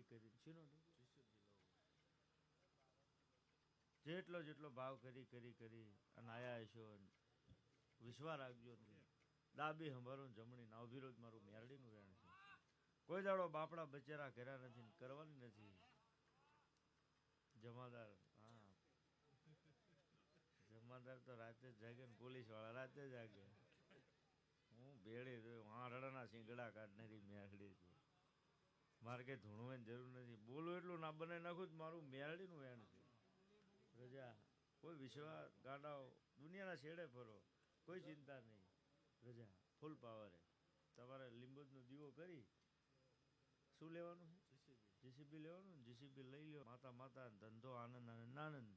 કરી કરી જેટલો જેટલો ભાવ કરી કરી કરી અને આયા હશો. વિશ્વાસ રાખજો ડાબી હંભારું જમણી ના વિરોધ મારું મેરડીનું વેણ છે. કોઈ દાડો બાપડા બચેરા કર્યા નથી ને કરવાની નથી. જમાદાર હા જમાદાર તો રાતે જ જાગે ને પોલીસ વાળા રાતે જાગે. હું ભેળી રડાના શીંગડા કાઢનારી મેરડી છું. મારે કઈ ધૂણવાની જરૂર નથી. બોલું એટલું ના બનાવી નાખું મારું મેરડીનું વેણ છે. રજા કોઈ વિશ્વાસ ગાડાઓ દુનિયાના છેડે ફરો કોઈ ચિંતા નહીં. રજા ફૂલ પાવરે તમારે લીંબુનો દીવો કરી શું લેવાનું છે? જીસીબી લેવાનું ને જીસીબી લઈ લો. માતા માતા ધંધો આનંદ આનંદ.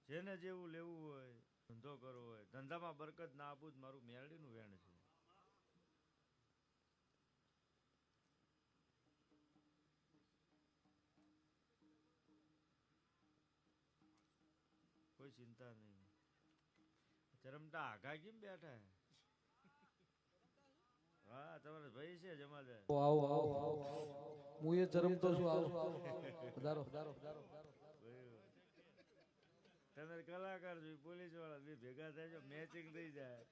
જેને જેવું લેવું હોય ધંધો કરવો હોય ધંધામાં બરકત ના આપું જ મારું મેરડીનું વેણ છે. કોઈ ચિંતા નહીં. ચરમટા આઘા કેમ બેઠા? હા તમારે ભાઈ છે જમાદાર. આવો આવો આવો હું એ ચરમતો છું. આવો વધારો વધારો વધારો. તમે કલાકાર છો પોલીસ વાળા બે ભેગા થાય છો મેચિંગ થઈ જાય.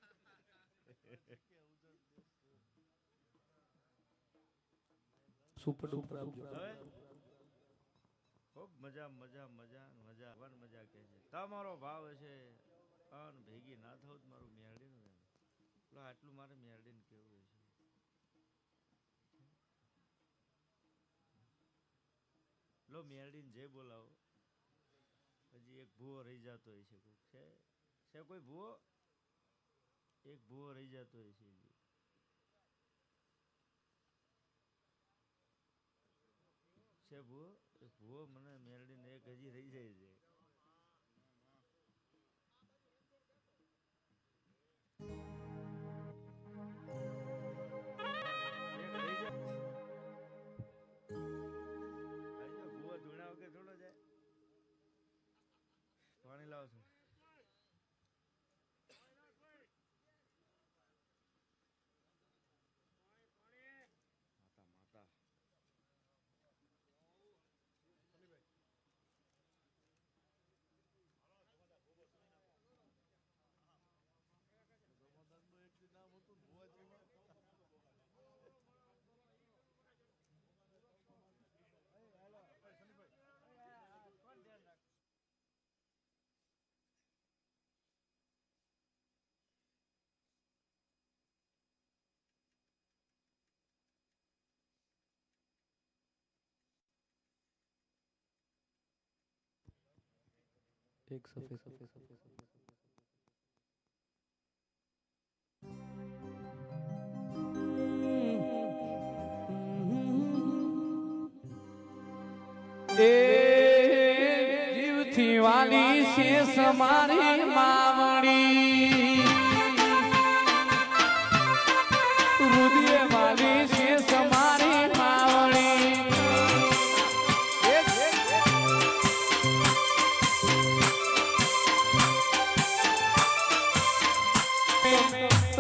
સુપર ડુપર આવજો. ખૂબ મજા મજા મજા મજા વન મજા કહે છે. તમારો ભાવ હશે અન ભેગી ના થવું મારું મેરડીનું વેણ. આટલું મારે મેરડીને કેવું છે. લો મેરડીને જે બોલાવો હજી એક ભૂવો રહી જતો હોય છે. કોઈક છે કોઈ ભૂવો એક ભૂવો રહી જતો હોય છે. છે ભૂવો એક ભૂવો મને મેરડીને એક હજી રહી જાય છે. પાણી લાવો છો માતા માતા એક સફેદ સફેદ સફેદ એ જીવથી વાલી છે સમારી માવડી હૃદય વાલી છે સમારી માવડી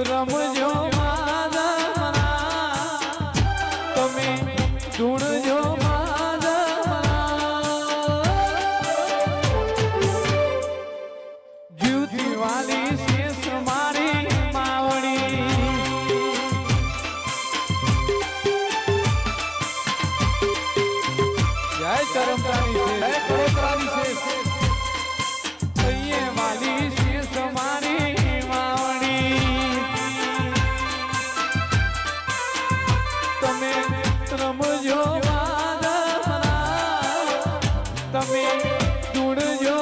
રમજો માધવના તમે ધૂણજો જીવતી વાલી છે મારી માવડી જય કરમતાની છે જય કરોતરાની છે અહીંયા વાલી છે મારી રમજો તમે જોડજો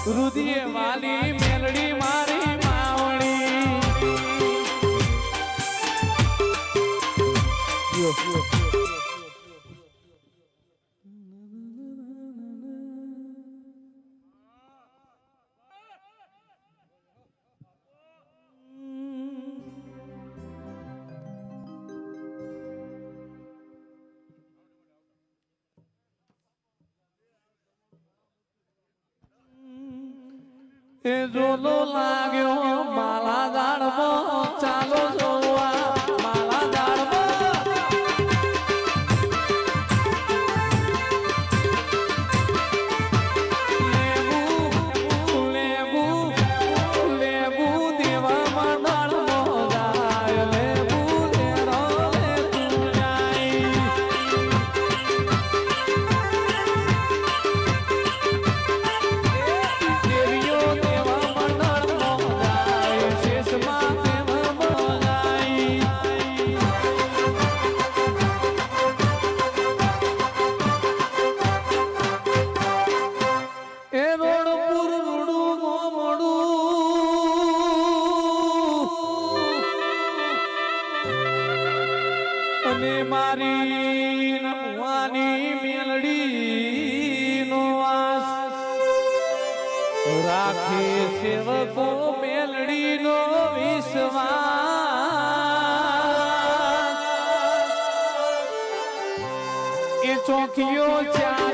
હૃદય વાલી મેલડી મારી માવડી એ જોલો લાગ્યો માલા દાડમાં ચાલો જોવા અને મારી નમવાની મેલડી નો વાસ રાખે સેવકો મેલડી નો વિશ્વાસ એ ચોકીઓ ચા